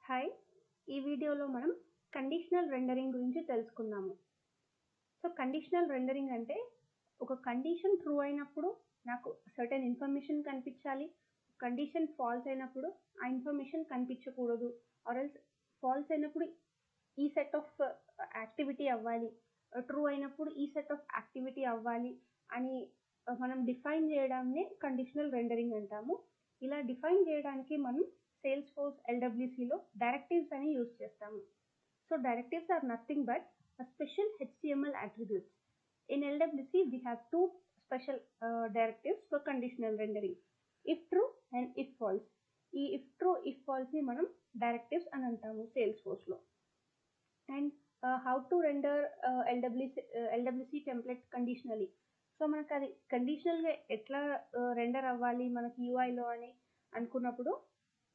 Hi, ఈ వీడియోలో మనం కండిషనల్ రెండరింగ్ గురించి తెలుసుకుందాము. సో కండిషనల్ రెండరింగ్ అంటే ఒక కండిషన్ ట్రూ అయినప్పుడు నాకు సర్టెన్ ఇన్ఫర్మేషన్ కనిపించాలి, కండిషన్ ఫాల్స్ అయినప్పుడు ఆ ఇన్ఫర్మేషన్ కనిపించకూడదు, ఆర్ ఎల్స్ ఫాల్స్ అయినప్పుడు ఈ సెట్ ఆఫ్ యాక్టివిటీ అవ్వాలి, ట్రూ అయినప్పుడు ఈ సెట్ ఆఫ్ యాక్టివిటీ అవ్వాలి అని మనం డిఫైన్ చేయడాన్ని కండిషనల్ రెండరింగ్ అంటాము. ఇలా డిఫైన్ చేయడానికి మనం Salesforce LWCలో డైరెక్టివ్స్ అని యూజ్ చేస్తాము. So directives are nothing but a special HTML attributes. In LWC we have two special directives for conditional rendering, if true and if false. ఈ if true if false ని మనం directives అని అంటాము Salesforce లో. And how to render LWC template conditionally. So మనకు అది కండిషనల్గా ఎట్లా render అవ్వాలి మనకి యూఐలో అని అనుకున్నప్పుడు,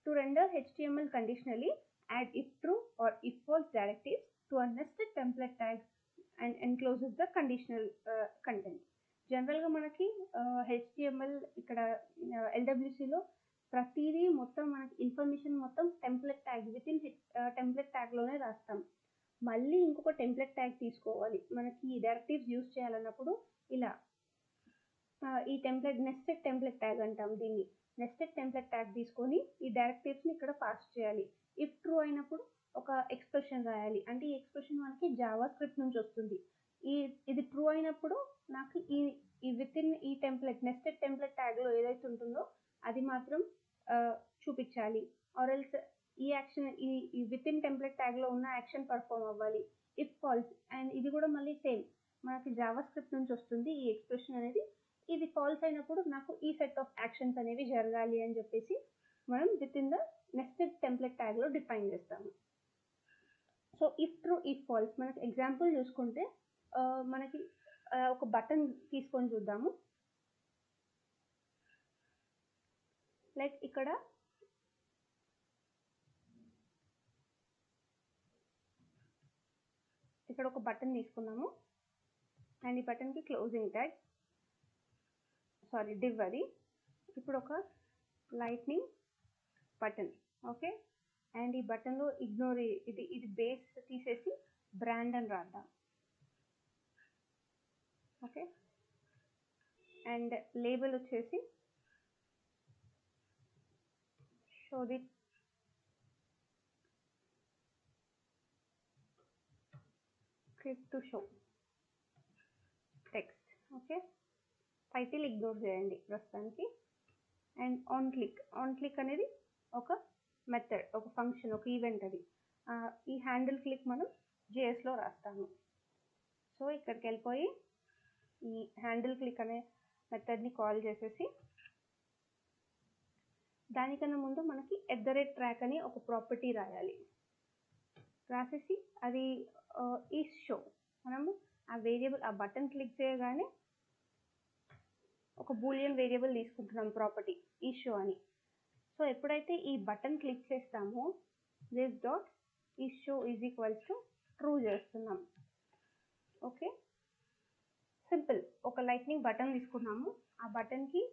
to render HTML conditionally, add if true or if false directives to a nested template tag and encloses the conditional content. జనరల్గా మనకి HTML ఇక్కడ LWCలో ప్రతిదీ మొత్తం మనకి ఇన్ఫర్మేషన్ మొత్తం template tag within template ట్యాగ్లోనే రాస్తాం. మళ్ళీ ఇంకొక టెంప్లెట్ ట్యాగ్ తీసుకోవాలి మనకి డైరెక్టివ్స్ యూజ్ చేయాలన్నప్పుడు. ఇలా ఈ టెంప్లెట్ నెస్టెడ్ టెంప్లెట్ ట్యాగ్ అంటాం దీన్ని. నెస్టెడ్ టెంప్లెట్ ట్యాగ్ తీసుకొని ఈ డైరెక్టివ్స్ని ఇక్కడ పాస్ చేయాలి. ఇఫ్ ట్రూ అయినప్పుడు ఒక ఎక్స్ప్రెషన్ రాయాలి, అంటే ఈ ఎక్స్ప్రెషన్ మనకి జావా స్క్రిప్ట్ నుంచి వస్తుంది. ఇది ట్రూ అయినప్పుడు నాకు ఈ విత్ ఇన్ ఈ టెంప్లెట్ నెస్టెడ్ టెంప్లెట్ ట్యాగ్లో ఏదైతే ఉంటుందో అది మాత్రం చూపించాలి, ఆర్ ఎల్స్ ఈ యాక్షన్ ఈ విత్ ఇన్ టెంప్లెట్ ట్యాగ్లో ఉన్న యాక్షన్ పర్ఫామ్ అవ్వాలి. ఇఫ్ ఫాల్స్, అండ్ ఇది కూడా మళ్ళీ సేమ్ మనకి జావా స్క్రిప్ట్ నుంచి వస్తుంది ఈ ఎక్స్ప్రెషన్ అనేది. ఇది ఫాల్స్ అయినప్పుడు నాకు ఈ సెట్ ఆఫ్ యాక్షన్స్ అనేవి జరగాలి అని చెప్పేసి మనం within the nested template ట్యాగ్లో డిఫైన్ చేస్తాము. So if true if false మనకి ఎగ్జాంపుల్ చూసుకుంటే మనకి ఒక బటన్ తీసుకొని చూద్దాము. లైక్ ఇక్కడ ఒక బటన్ తీసుకున్నాము అండ్ ఈ బటన్కి క్లోజింగ్ ట్యాగ్ div అది. ఇప్పుడు ఒక లైట్నింగ్ బటన్, ఓకే. అండ్ ఈ బటన్లో ఇగ్నోర్ ఇది బేస్ తీసేసి బ్రాండ్ అని రాద్దాం, ఓకే. అండ్ లేబుల్ వచ్చేసి show the click to show text, okay. Title ignore చేయండి ప్రస్తుతానికి. అండ్ ఆన్ క్లిక్ అనేది ఒక మెథడ్, ఒక ఫంక్షన్, ఒక ఈవెంట్ అది. ఈ హ్యాండిల్ క్లిక్ మనం జేఎస్లో రాస్తాము. సో ఇక్కడికి వెళ్ళిపోయి ఈ హ్యాండిల్ క్లిక్ అనే మెథడ్ని కాల్ చేసేసి దానికన్నా ముందు మనకి @track అని ఒక ప్రాపర్టీ రాయాలి. రాసేసి అది ఈ షో మనము ఆ వేరియబుల్ ఆ బటన్ క్లిక్ చేయగానే ఒక బూలియన్ వేరియబుల్ తీసుకుంటున్నాం ప్రాపర్టీ ఈ షో అని. సో ఎప్పుడైతే ఈ బటన్ క్లిక్ చేస్తామో దిస్ డాట్ ఈ show is equals to true చేస్తున్నాం, ఓకే. సింపుల్. ఒక లైట్నింగ్ బటన్ తీసుకున్నాము, ఆ బటన్కి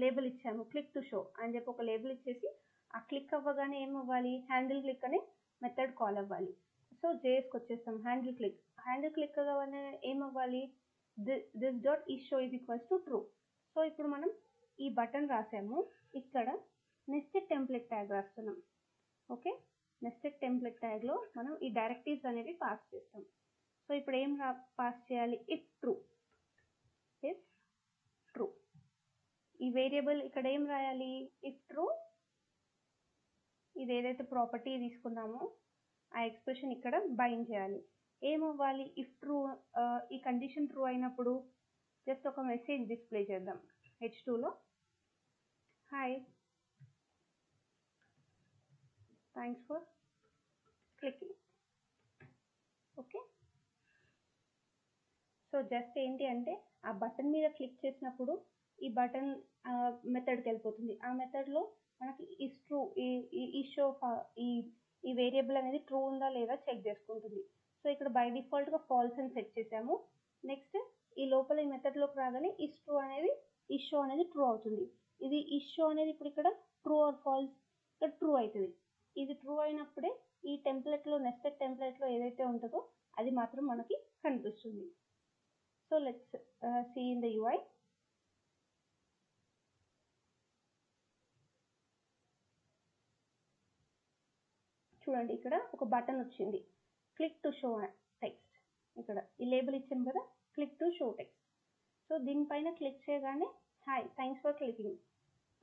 లేబుల్ ఇచ్చాము క్లిక్ టు షో అని చెప్పి ఒక లేబుల్ ఇచ్చేసి ఆ క్లిక్ అవ్వగానే ఏమవ్వాలి, హ్యాండిల్ క్లిక్ అనే మెథడ్ కాల్ అవ్వాలి. సో జేఎస్కి వచ్చేస్తాం. హ్యాండిల్ క్లిక్ అవ్వగానే ఏమవ్వాలి, this dot is show is equals to true. So ఇప్పుడు మనం ఈ బటన్ రాసాము, ఇక్కడ నెస్టెడ్ టెంప్లెట్ ట్యాగ్ రాస్తున్నాం, ఓకే. నెస్టెడ్ టెంప్లెట్ ట్యాగ్లో మనం ఈ డైరెక్టివ్స్ అనేవి పాస్ చేస్తాం. సో ఇప్పుడు ఏం పాస్ చేయాలి, ఇఫ్ ట్రూ ఈ వేరియబుల్ ఇక్కడ ఏం రాయాలి, ఇఫ్ ట్రూ ఇది ఏదైతే ప్రాపర్టీ తీసుకున్నామో ఆ ఎక్స్ప్రెషన్ ఇక్కడ బైండ్ చేయాలి. ఏమవ్వాలి, ఇఫ్ ట్రూ ఈ కండిషన్ ట్రూ అయినప్పుడు జస్ట్ ఒక మెసేజ్ డిస్ప్లే చేద్దాం H2లో, hi thanks for clicking, okay. So just ఏంటి అంటే ఆ బటన్ మీద క్లిక్ చేసినప్పుడు ఈ బటన్ మెథడ్కి వెళ్ళిపోతుంది. ఆ మెథడ్లో మనకి ఈస్ ట్రూ ఈ షో ఈ వేరియబుల్ అనేది ట్రూ ఉందా లేదా చెక్ చేసుకుంటుంది. సో ఇక్కడ బై డిఫాల్ట్గా ఫాల్స్ అని సెట్ చేసాము. నెక్స్ట్ ఈ లోపల ఈ మెథడ్లోకి రాగానే ఈ షో అనేది ట్రూ అవుతుంది. ఇది ఈ షో అనేది ఇప్పుడు ఇక్కడ ట్రూ ఆర్ ఫాల్స్, ఇక్కడ ట్రూ అవుతుంది. ఇది ట్రూ అయినప్పుడే ఈ టెంప్లెట్లో నెస్టెడ్ టెంప్లెట్లో ఏదైతే ఉంటుందో అది మాత్రం మనకి కనిపిస్తుంది. So let's see in the UI. చూడండి ఇక్కడ ఒక బటన్ వచ్చింది, క్లిక్ టు షో టెక్స్ట్. ఇక్కడ ఈ లేబుల్ ఇచ్చాం కదా, click to show text. So దీనిపైన క్లిక్ చేయగానే hi thanks for clicking.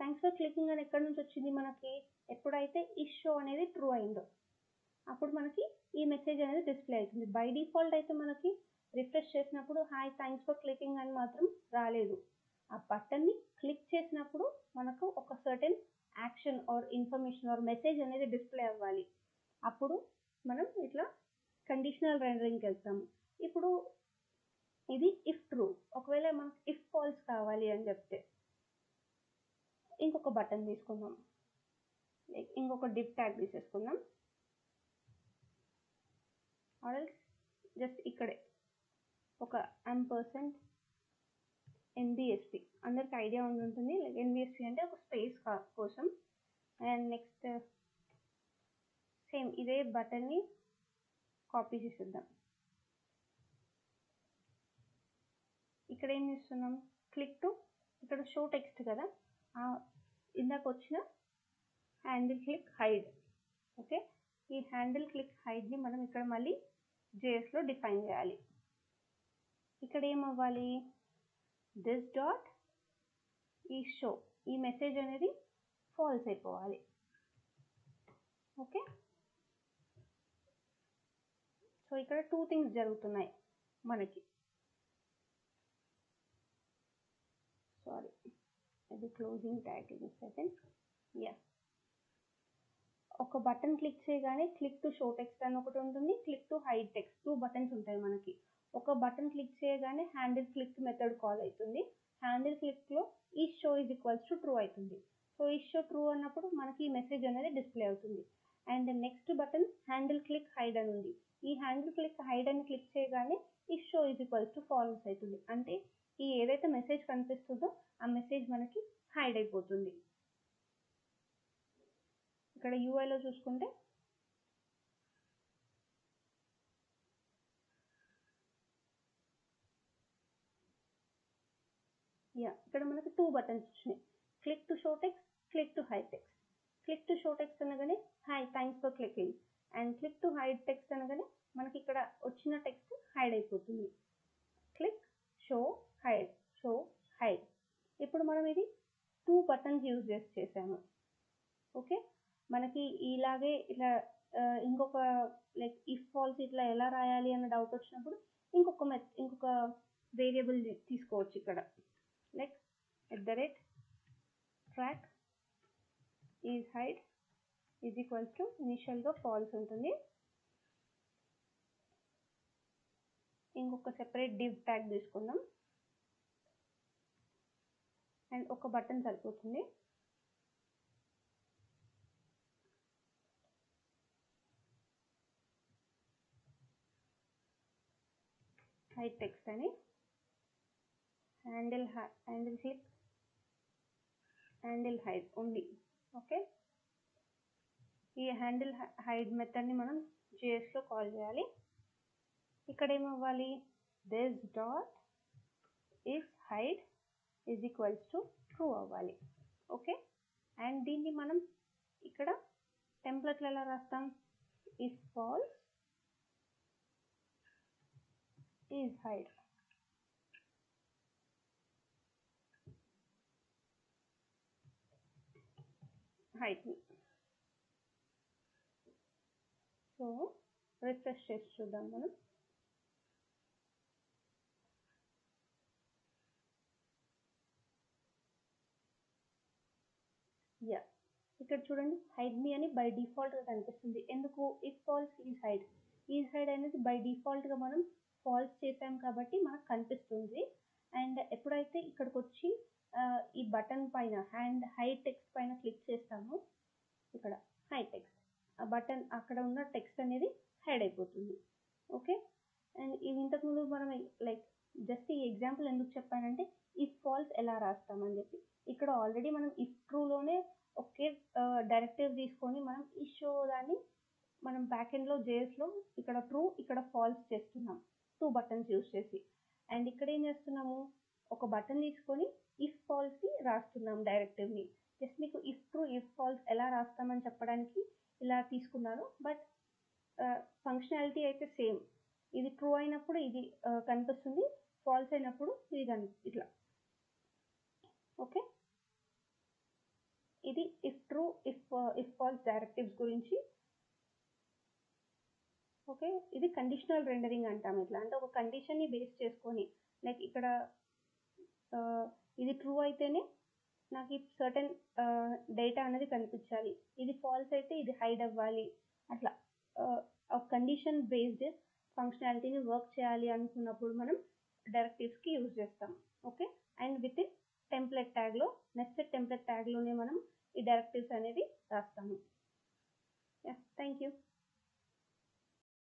Thanks for clicking అని ఎక్కడి నుంచి వచ్చింది మనకి? ఎప్పుడైతే ఈ షో అనేది ట్రూ అయిందో అప్పుడు మనకి ఈ మెసేజ్ అనేది డిస్ప్లే అవుతుంది. బై డిఫాల్ట్ అయితే మనకి రిఫ్రెష్ చేసినప్పుడు హాయ్ థ్యాంక్స్ ఫర్ క్లికింగ్ అని మాత్రం రాలేదు. ఆ బటన్ని క్లిక్ చేసినప్పుడు మనకు ఒక certain action or information or message అనేది డిస్ప్లే అవ్వాలి. అప్పుడు మనం ఇట్లా కండిషనల్ రెండరింగ్కి వెళ్తాము. ఇప్పుడు ఇది ఇఫ్ ట్రూ. ఒకవేళ మనకు ఇఫ్ ఫాల్స్ కావాలి అని చెప్తే ఇంకొక బటన్ తీసుకుందాం, ఇంకొక డివ్ ట్యాగ్ తీసేసుకుందాం. ఆర్ఎల్స్ జస్ట్ ఇక్కడే ఒక $NBSP అందరికి ఐడియా ఉంటుంది. NBSP అంటే ఒక స్పేస్ కోసం. అండ్ నెక్స్ట్ సేమ్ ఇదే బటన్ని కాపీ చేసేద్దాం. ఇక్కడ ఏం చేస్తున్నాం, క్లిక్ టు, ఇక్కడ షో టెక్స్ట్ కదా, ఇందాక వచ్చిన హ్యాండిల్ క్లిక్ హైడ్. ఓకే, ఈ హ్యాండిల్ క్లిక్ హైడ్ని మనం ఇక్కడ మళ్ళీ JSలో డిఫైన్ చేయాలి. ఇక్కడ ఏమవ్వాలి, దిస్ డాట్ ఈ షో, ఈ మెసేజ్ అనేది ఫాల్స్ అయిపోవాలి. ఓకే, సో ఇక్కడ 2 థింగ్స్ జరుగుతున్నాయి మనకి. సారీ, ఇది క్లోజింగ్ ట్యాగ్. ఇది సెకండ్. యా, ఒక బటన్ క్లిక్ చేయగానే క్లిక్ టు షో టెక్స్ట్ అని ఒకటి ఉంటుంది, click to hide text, 2 buttons ఉంటాయి మనకి. ఒక బటన్ క్లిక్ చేయగానే హ్యాండిల్ క్లిక్ మెథడ్ కాల్ అవుతుంది. హ్యాండిల్ క్లిక్లో ఈ show is equals to true అవుతుంది. సో ఈ షో ట్రూ అన్నప్పుడు మనకి ఈ మెసేజ్ అనేది డిస్ప్లే అవుతుంది. And next button handle click hide అని ఉంది. ఈ హ్యాండిల్ క్లిక్ హైడ్ అని క్లిక్ చేయగానే ఈ show is equals to falls అవుతుంది. అంటే ఈ ఏదైతే మెసేజ్ కనిపిస్తుందో ఆ మెసేజ్ మనకి హైడ్ అయిపోతుంది. ఇక్కడ UIలో చూసుకుంటే ఇక్కడ మనకి 2 బటన్స్ వచ్చినాయి, click to show text, click to hide text. Click to show text అనగానే hi thanks for clicking, and click to hide text అనగానే మనకి ఇక్కడ వచ్చిన టెక్స్ట్ హైడ్ అయిపోతుంది. Click, show, hide, show, hide. ఇప్పుడు మనం ఇది 2 బటన్స్ యూజ్ చేసాము. ఓకే, మనకి ఇలాగే ఇలా ఇంకొక లైక్ ఇఫ్ ఫాల్స్ ఇట్లా ఎలా రాయాలి అన్న డౌట్ వచ్చినప్పుడు ఇంకొక వేరియబుల్ తీసుకోవచ్చు. ఇక్కడ like @track is hide is equals to ఇనిషియల్గా ఫాల్స్ ఉంటుంది. ఇంకొక సెపరేట్ డివ్ ట్యాగ్ తీసుకుందాం అండ్ ఒక బటన్ సరిపోతుంది. హైడ్ టెక్స్ట్ అని, హ్యాండిల్ క్లిక్, హ్యాండిల్ హైడ్ ఉంది. ఓకే, ఈ హ్యాండిల్ హైడ్ మెథడ్ని మనం JSలో కాల్ చేయాలి. ఇక్కడ ఏమవ్వాలి, this dot if hide is equals to true అవ్వాలి. ఓకే, అండ్ దీన్ని మనం ఇక్కడ టెంప్లెట్లో ఎలా రాస్తాం, ఇఫ్ ఫాల్స్ ఈజ్ హైడ్. హైడ్ని సో రిఫ్రెష్ చేసి చూద్దాం మనం. యా, ఇక్కడ చూడండి హైడ్ మీ అని బై డిఫాల్ట్గా కనిపిస్తుంది. ఎందుకు, if false is hide. Is hide అనేది బై డిఫాల్ట్గా మనం ఫాల్స్ చేసాం కాబట్టి మనకు కనిపిస్తుంది. అండ్ ఎప్పుడైతే ఇక్కడికి వచ్చి ఈ బటన్ పైన హైడ్ టెక్స్ట్ పైన క్లిక్ చేస్తామో ఇక్కడ హైడ్ టెక్స్ట్, ఆ బటన్ అక్కడ ఉన్న టెక్స్ట్ అనేది హైడ్ అయిపోతుంది. ఓకే, అండ్ ఇది ఇంతకుముందు మనం లైక్ జస్ట్ ఈ ఎగ్జాంపుల్ ఎందుకు చెప్పానంటే ఇఫ్ ఫాల్స్ ఎలా రాస్తామని చెప్పి. ఇక్కడ ఆల్రెడీ మనం ఇఫ్ ట్రూలోనే ఒకే డైరెక్టివ్ డైరెక్టివ్ తీసుకొని మనం ఈ షో దాన్ని మనం బ్యాక్ ఎండ్లో జేఎస్లో ఇక్కడ ట్రూ ఇక్కడ ఫాల్స్ చేస్తున్నాం 2 బటన్స్ యూస్ చేసి. అండ్ ఇక్కడ ఏం చేస్తున్నాము, ఒక బటన్ తీసుకొని ఇఫ్ ఫాల్స్కి రాస్తున్నాం డైరెక్టివ్ని. జస్ట్ మీకు ఇఫ్ ట్రూ ఇఫ్ ఫాల్స్ ఎలా రాస్తామని చెప్పడానికి ఇలా తీసుకున్నాను. బట్ ఫంక్షనాలిటీ అయితే సేమ్. ఇది ట్రూ అయినప్పుడు ఇది కనిపిస్తుంది, ఫాల్స్ అయినప్పుడు ఇది ఇట్లా. ఓకే, ఇది if true if false directives గురించి. ఓకే, ఇది కండిషనల్ రెండరింగ్ అంటాం. ఇట్లా అంటే ఒక కండిషన్ని బేస్ చేసుకొని, లైక్ ఇక్కడ ఇది ట్రూ అయితేనే నాకు ఈ సర్టెన్ డేటా అనేది కనిపించాలి, ఇది ఫాల్స్ అయితే ఇది హైడ్ అవ్వాలి, అట్లా ఒక కండిషన్ బేస్డ్ ఫంక్షనాలిటీని వర్క్ చేయాలి అనుకున్నప్పుడు మనం డైరెక్టివ్స్కి యూజ్ చేస్తాం. Okay, and within template ట్యాగ్లో, నెస్టెడ్ టెంప్లెట్ ట్యాగ్లోనే మనం ఈ డైరెక్టివ్స్ అనేవి రాస్తాము. Thank you.